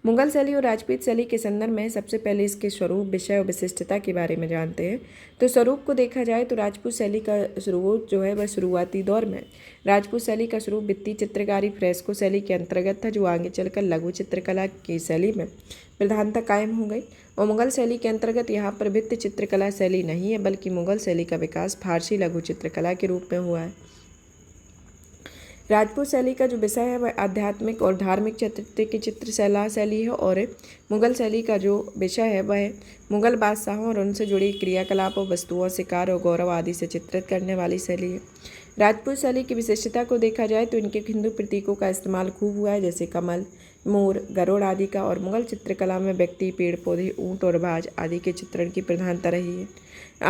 मुगल शैली और राजपूत शैली के संदर्भ में सबसे पहले इसके स्वरूप, विषय और विशिष्टता के बारे में जानते हैं। तो स्वरूप को देखा जाए तो राजपूत शैली का स्वरूप जो है वह शुरुआती दौर में राजपूत शैली का स्वरूप भित्ति चित्रकारी फ्रेस्को शैली के अंतर्गत था, जो आगे चलकर लघु चित्रकला की शैली में प्रधानता कायम हो गई। और मुगल शैली के अंतर्गत यहाँ पर भित्ति चित्रकला शैली नहीं है, बल्कि मुगल शैली का विकास फारसी लघु चित्रकला के रूप में हुआ है। राजपूत शैली का जो विषय है वह आध्यात्मिक और धार्मिक चरित्र की चित्रकला शैली है, और मुगल शैली का जो विषय है वह मुगल बादशाहों और उनसे जुड़ी क्रियाकलापों, वस्तुओं, शिकार और गौरव आदि से चित्रित करने वाली शैली है। राजपूत शैली की विशिष्टता को देखा जाए तो इनके हिंदू प्रतीकों का इस्तेमाल खूब हुआ है, जैसे कमल, मोर, गरुड़ आदि का। और मुगल चित्रकला में व्यक्ति, पेड़ पौधे, ऊंट और बाज आदि के चित्रण की प्रधानता रही है।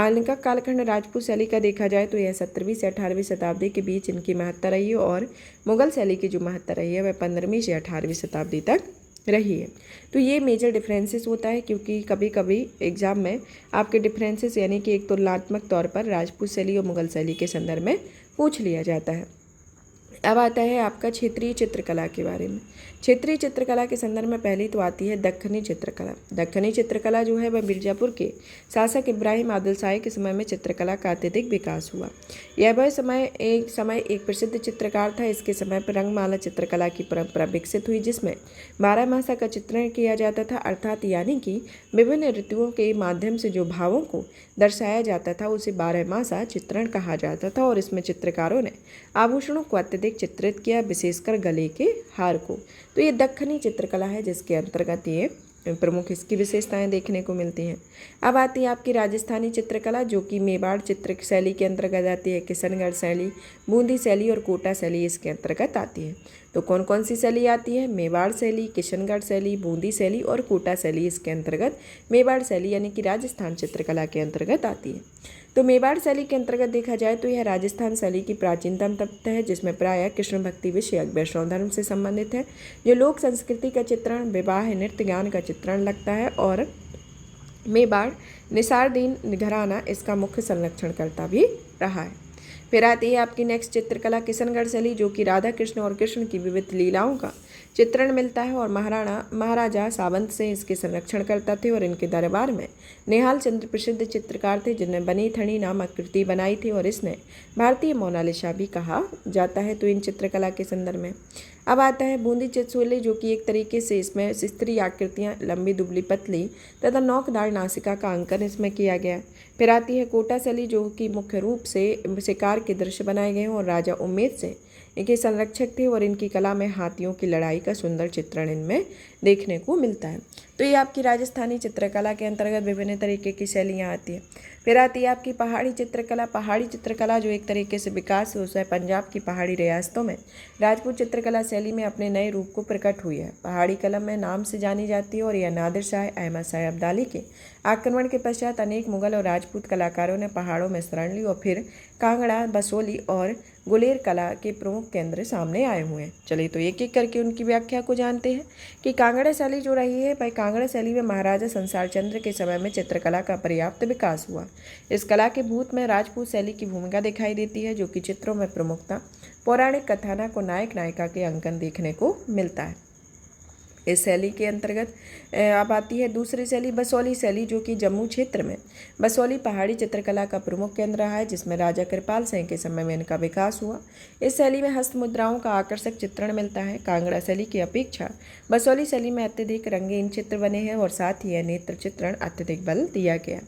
इनका कालखंड राजपूत शैली का देखा जाए तो यह 17वीं से 18वीं शताब्दी के बीच इनकी महत्ता रही है, और मुगल शैली की जो महत्ता रही है वह 15वीं से 18वीं शताब्दी तक रही है। तो ये मेजर डिफरेंसेस होता है, क्योंकि कभी कभी एग्जाम में आपके डिफरेंसेस यानी कि एक तुलनात्मक तौर पर राजपूत शैली और मुगल शैली के संदर्भ में पूछ लिया जाता है। अब आता है आपका क्षेत्रीय चित्रकला के बारे में। क्षेत्रीय चित्रकला के संदर्भ में पहली तो आती है दक्खनी चित्रकला। दक्खनी चित्रकला जो है वह मिर्जापुर के शासक इब्राहिम आदिल शाही के समय में चित्रकला का अत्यधिक विकास हुआ। यह वह समय एक प्रसिद्ध चित्रकार था। इसके समय पर रंगमाला चित्रकला की परंपरा विकसित हुई, जिसमें 12 मासा का चित्रण किया जाता था, अर्थात यानी कि विभिन्न ऋतुओं के माध्यम से जो भावों को दर्शाया जाता था उसे 12 मासा चित्रण कहा जाता था। और इसमें चित्रकारों ने आभूषणों को अत्यधिक चित्रित किया, विशेषकर गले के हार को। तो ये दक्खनी चित्रकला है, जिसके अंतर्गत ये प्रमुख इसकी विशेषताएं देखने को मिलती हैं। अब आती है आपकी राजस्थानी चित्रकला, जो कि मेवाड़ चित्र शैली के अंतर्गत आती है। किशनगढ़ शैली, बूंदी शैली और कोटा शैली इसके अंतर्गत आती है। तो कौन कौन सी शैली आती है? मेवाड़ शैली, किशनगढ़ शैली, बूंदी शैली और कोटा शैली इसके अंतर्गत, मेवाड़ शैली यानी कि राजस्थान चित्रकला के अंतर्गत आती है। तो मेवाड़ शैली के अंतर्गत देखा जाए तो यह राजस्थान शैली की प्राचीनतम तत्व है, जिसमें प्रायः कृष्ण भक्ति विषयक वैष्णव धर्म से संबंधित है। जो लोक संस्कृति का चित्रण, विवाह, नृत्य, ज्ञान का चित्रण लगता है। और मेवाड़ निसारदीन घराना इसका मुख्य संरक्षणकर्ता भी रहा है। फिर आती है आपकी नेक्स्ट चित्रकला किशनगढ़ शैली, जो कि राधा कृष्ण और कृष्ण की विविध लीलाओं का चित्रण मिलता है। और महाराजा सावंत से इसके संरक्षण करता थे, और इनके दरबार में नेहाल चंद्र प्रसिद्ध चित्रकार थे, जिन्हें बनी थड़ी नामक कृति बनाई थी, और इसने भारतीय मोनालिसा भी कहा जाता है। तो इन चित्रकला के संदर्भ में अब आता है बूंदी चित्रशैली, जो कि एक तरीके से इसमें स्त्री आकृतियाँ, लंबी दुबली पतली तथा नौकदार नासिका का अंकन इसमें किया गया। फिर आती है कोटा शैली, जो कि मुख्य रूप से शिकार के दृश्य बनाए गए हैं, और राजा उम्मेद से इनके संरक्षक थे, और इनकी कला में हाथियों की लड़ाई का सुंदर चित्रण इनमें देखने को मिलता है। तो ये आपकी राजस्थानी चित्रकला के अंतर्गत विभिन्न तरीके की शैलियाँ आती हैं। फिर आती है आपकी पहाड़ी चित्रकला। पहाड़ी चित्रकला जो एक तरीके से विकास हुआ है पंजाब की पहाड़ी रियासतों में राजपूत चित्रकला शैली में अपने नए रूप को प्रकट हुई है। पहाड़ी कलम में नाम से जानी जाती है, और यह नादिर शाह अहमद शाह अब्दाली के आक्रमण के पश्चात अनेक मुगल और राजपूत कलाकारों ने पहाड़ों में शरण ली, और फिर कांगड़ा, बसोली और गुलेर कला के प्रमुख केंद्र सामने आए हुए हैं। चलिए तो एक एक करके उनकी व्याख्या को जानते हैं कि कांगड़ा शैली जो रही है भाई, कांगड़ा शैली में महाराजा संसार चंद्र के समय में चित्रकला का पर्याप्त विकास हुआ। इस कला के भूत में राजपूत शैली की भूमिका दिखाई देती है, जो कि चित्रों में प्रमुखता पौराणिक कथानक को नायक नायिका के अंकन देखने को मिलता है। इस शैली के अंतर्गत अब आती है दूसरी शैली बसोली शैली, जो कि जम्मू क्षेत्र में बसोली पहाड़ी चित्रकला का प्रमुख केंद्र रहा है, जिसमें राजा कृपाल सिंह के समय में इनका विकास हुआ। इस शैली में हस्त मुद्राओं का आकर्षक चित्रण मिलता है। कांगड़ा शैली की अपेक्षा बसोली शैली में अत्यधिक रंगीन चित्र बने हैं और साथ ही नेत्र चित्रण अत्यधिक बल दिया गया।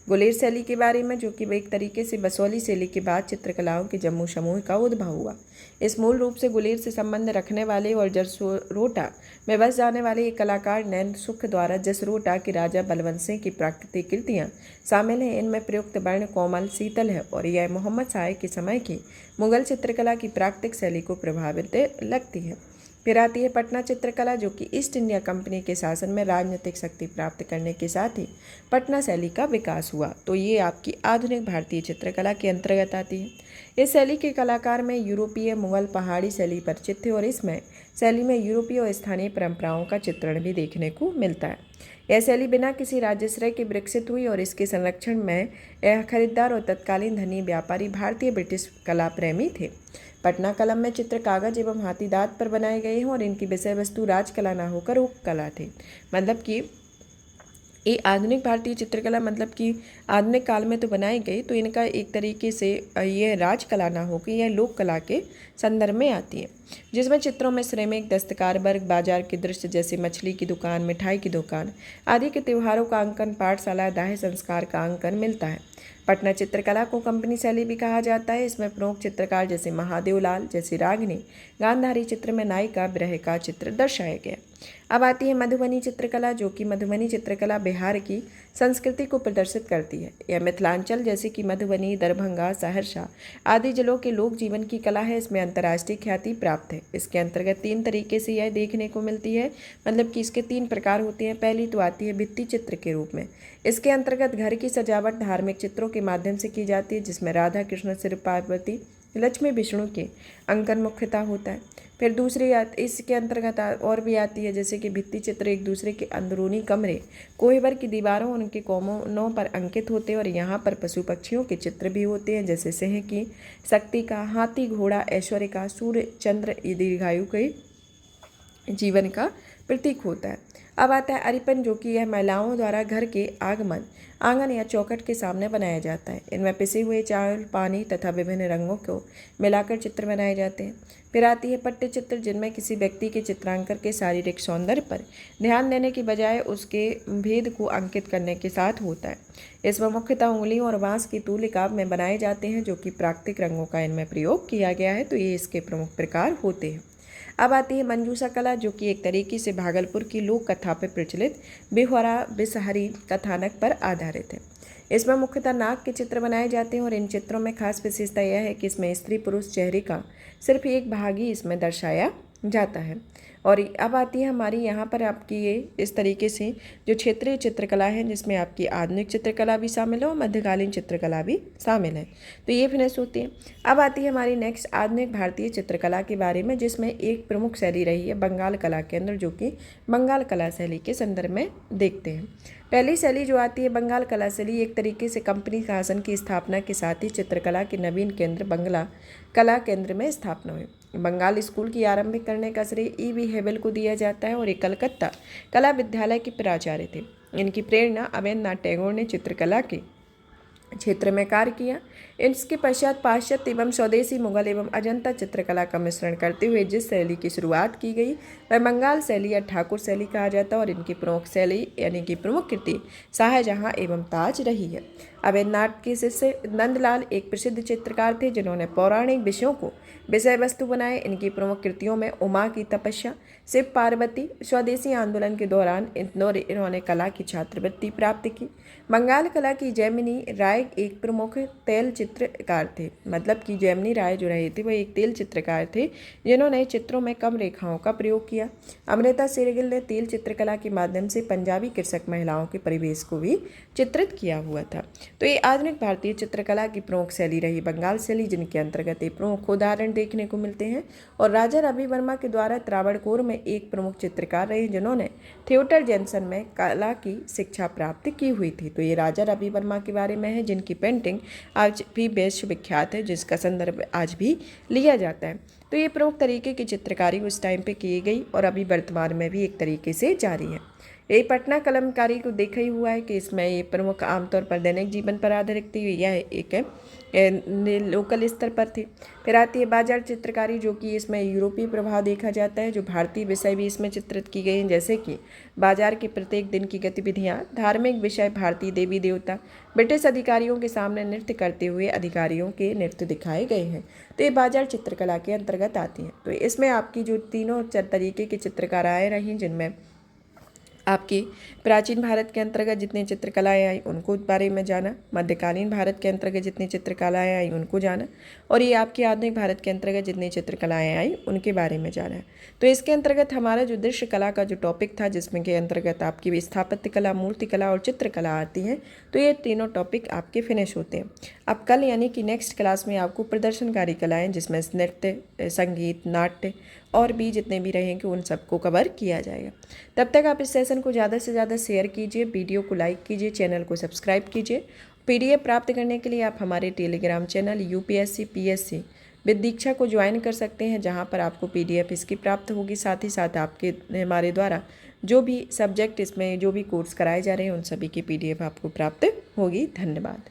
गुलेर शैली के बारे में, जो कि एक तरीके से बसोली शैली के बाद चित्रकलाओं के जम्मू समूह का उद्भव हुआ। इस मूल रूप से गुलेर से संबंध रखने वाले और जसरोटा में बस जाने वाले एक कलाकार नैन सुख द्वारा जसरोटा के राजा बलवंत सिंह की प्राकृतिक कृतियाँ शामिल हैं। इनमें प्रयुक्त वर्ण कोमल शीतल है और यह मोहम्मद शाह के समय की मुगल चित्रकला की प्राकृतिक शैली को प्रभावित लगती है। फिर आती है पटना चित्रकला, जो कि ईस्ट इंडिया कंपनी के शासन में राजनीतिक शक्ति प्राप्त करने के साथ ही पटना शैली का विकास हुआ। तो ये आपकी आधुनिक भारतीय चित्रकला के अंतर्गत आती है। इस शैली के कलाकार में यूरोपीय मुगल पहाड़ी शैली परिचित थे और इसमें शैली में यूरोपीय और स्थानीय परंपराओं का चित्रण भी देखने को मिलता है। यह शैली बिना किसी राज्याश्रय के विकसित हुई और इसके संरक्षण में यह खरीदार और तत्कालीन धनी व्यापारी भारतीय ब्रिटिश कला प्रेमी थे। पटना कलम में चित्र कागज एवं हाथी दांत पर बनाए गए हैं और इनकी विषय वस्तु राजकला न होकर उप कला थे। मतलब कि ये आधुनिक भारतीय चित्रकला मतलब कि आधुनिक काल में तो बनाई गई, तो इनका एक तरीके से ये राजकला ना होकर यह लोक कला के संदर्भ में आती है, जिसमें चित्रों में श्रमिक, दस्तकार वर्ग, बाजार के दृश्य जैसे मछली की दुकान, मिठाई की दुकान आदि के त्योहारों का अंकन, पाठशाला, दाह संस्कार का अंकन मिलता है। पटना चित्रकला को कंपनी शैली भी कहा जाता है। इसमें प्रमुख चित्रकार जैसे महादेव लाल जैसी रागिनी गांधारी चित्र में नायिका विरह का चित्र दर्शाया गया। अब आती है मधुबनी चित्रकला, जो कि मधुबनी चित्रकला बिहार की संस्कृति को प्रदर्शित करती है। यह मिथिलांचल जैसे कि मधुबनी, दरभंगा, सहरसा आदि जिलों के लोक जीवन की कला है। इसमें अंतर्राष्ट्रीय ख्याति प्राप्त है। इसके अंतर्गत 3 तरीके से यह देखने को मिलती है, मतलब कि इसके 3 प्रकार होते हैं। पहली तो आती है भित्ति चित्र के रूप में। इसके अंतर्गत घर की सजावट धार्मिक चित्रों के माध्यम से की जाती है, जिसमें राधा कृष्ण, शिव पार्वती, लक्ष्मी विष्णु के अंकन मुख्यतः होता है। फिर दूसरी इसके अंतर्गत और भी आती है, जैसे कि भित्ति चित्र एक दूसरे के अंदरूनी कमरे, कोहबर की दीवारों और उनके कोनों पर अंकित होते हैं और यहाँ पर पशु पक्षियों के चित्र भी होते हैं, जैसे सिंह की, शक्ति का, हाथी, घोड़ा, ऐश्वर्य का, सूर्य, चंद्र, दीर्घायु के जीवन का प्रतीक होता है। अब आता है अरिपन, जो कि यह महिलाओं द्वारा घर के आंगन या चौखट के सामने बनाया जाता है। इनमें पिसे हुए चावल, पानी तथा विभिन्न रंगों को मिलाकर चित्र बनाए जाते हैं। फिर आती है पट्ट चित्र, जिनमें किसी व्यक्ति के चित्रांकन के शारीरिक सौंदर्य पर ध्यान देने की बजाय उसके भेद को अंकित करने के साथ होता है। इसमें मुख्यतः उंगलियों और बांस की तूलिका में बनाए जाते हैं, जो कि प्राकृतिक रंगों का इनमें प्रयोग किया गया है। तो ये इसके प्रमुख प्रकार होते हैं। अब आती है मंजूषा कला, जो कि एक तरीके से भागलपुर की लोक कथा पर प्रचलित बिहुरा बिसहरी कथानक पर आधारित है। इसमें मुख्यतः नाग के चित्र बनाए जाते हैं और इन चित्रों में खास विशेषता यह है कि इसमें स्त्री पुरुष चेहरे का सिर्फ एक भाग ही इसमें दर्शाया जाता है। और अब आती है हमारी यहाँ पर आपकी ये इस तरीके से जो क्षेत्रीय चित्रकला है, जिसमें आपकी आधुनिक चित्रकला भी शामिल है और मध्यकालीन चित्रकला भी शामिल है। तो ये फिनिश होती है। अब आती है हमारी नेक्स्ट आधुनिक भारतीय चित्रकला के बारे में, जिसमें एक प्रमुख शैली रही है बंगाल कला के अंदर, जो कि बंगाल कला शैली के संदर्भ में देखते हैं। पहली शैली जो आती है बंगाल कला शैली, एक तरीके से कंपनी शासन की स्थापना के साथ ही चित्रकला के नवीन केंद्र बंगला कला केंद्र में स्थापना हुई। बंगाल स्कूल की आरंभिक करने का श्रेय E.V. हेबल को दिया जाता है और ये कलकत्ता कला विद्यालय के प्राचार्य थे। इनकी प्रेरणा अवेंद्रनाथ टैगोर ने चित्रकला के क्षेत्र में कार्य किया। इसके पश्चात पाश्चात्य एवं स्वदेशी मुगल एवं अजंता चित्रकला का मिश्रण करते हुए जिस शैली की शुरुआत की गई वह बंगाल शैली या ठाकुर शैली कहा जाता है और इनकी प्रमुख शैली यानी कि प्रमुख कृति शाहजहां एवं ताज रही है। अवेंद्रनाथ के शिष्य नंदलाल एक प्रसिद्ध चित्रकार थे, जिन्होंने पौराणिक विषयों को विषय वस्तु बनाए। इनकी प्रमुख कृतियों में उमा की तपस्या, शिव पार्वती, स्वदेशी आंदोलन के दौरान इन्होंने कला की छात्रवृत्ति प्राप्त की। बंगाल कला की जैमिनी राय एक प्रमुख तेल चित्रकार थे, मतलब कि जैमिनी राय जो रहे थे वह एक तेल चित्रकार थे, जिन्होंने चित्रों में कम रेखाओं का प्रयोग किया। अमृता शेरगिल ने तेल चित्रकला के माध्यम से पंजाबी कृषक महिलाओं के परिवेश को भी चित्रित किया हुआ था। तो ये आधुनिक भारतीय चित्रकला की प्रमुख शैली रही बंगाल शैली, जिनके अंतर्गत ये प्रमुख उदाहरण देखने को मिलते हैं। और राजा रवि वर्मा के द्वारा त्रावणकोर में एक प्रमुख चित्रकार रहे जिन्होंने थिएटर जंक्शन में कला की शिक्षा प्राप्त की हुई थी। तो ये राजा रवि वर्मा के बारे में है, जिनकी पेंटिंग आज भी विश्वविख्यात है, जिसका संदर्भ आज भी लिया जाता है। तो ये प्रमुख तरीके की चित्रकारी उस टाइम पे की गई और अभी वर्तमान में भी एक तरीके से जारी है। यही पटना कलमकारी को देखा ही हुआ है कि इसमें ये प्रमुख आमतौर पर दैनिक जीवन पर आधारित थी, यह एक लोकल स्तर पर थी। फिर आती है बाजार चित्रकारी, जो कि इसमें यूरोपीय प्रभाव देखा जाता है, जो भारतीय विषय भी इसमें चित्रित की गई हैं, जैसे कि बाजार के प्रत्येक दिन की गतिविधियाँ, धार्मिक विषय, भारतीय देवी देवता, ब्रिटिश अधिकारियों के सामने नृत्य करते हुए अधिकारियों के नृत्य दिखाए गए हैं। तो ये बाजार चित्रकला के अंतर्गत आती हैं। तो इसमें आपकी जो तीनों तरीके की चित्रकलाएँ रहीं, जिनमें आपकी प्राचीन भारत के अंतर्गत जितनी चित्रकलाएँ आई उनको बारे में जाना, मध्यकालीन भारत के अंतर्गत जितनी चित्रकलाएँ आई उनको जाना, और ये आपकी आधुनिक भारत के अंतर्गत जितनी चित्रकलाएँ आई उनके बारे में जाना। तो इसके अंतर्गत हमारा जो दृश्य कला का जो टॉपिक था, जिसमें के अंतर्गत आपकी स्थापत्य कला, मूर्ति कला और चित्रकला आती हैं, तो ये तीनों टॉपिक आपके फिनिश होते हैं। अब कल यानी कि नेक्स्ट क्लास में आपको प्रदर्शनकारी कलाएँ, जिसमें नृत्य, संगीत, नाट्य और भी जितने भी रहेंगे उन सबको कवर किया जाएगा। तब तक आप इस सेशन को ज़्यादा से ज़्यादा शेयर कीजिए, वीडियो को लाइक कीजिए, चैनल को सब्सक्राइब कीजिए। PDF प्राप्त करने के लिए आप हमारे telegram channel UPSC PSC with Diksha को ज्वाइन कर सकते हैं, जहां पर आपको PDF इसकी प्राप्त होगी। साथ ही साथ आपके हमारे द्वारा जो भी सब्जेक्ट इसमें जो भी कोर्स कराए जा रहे हैं उन सभी की PDF आपको प्राप्त होगी। धन्यवाद।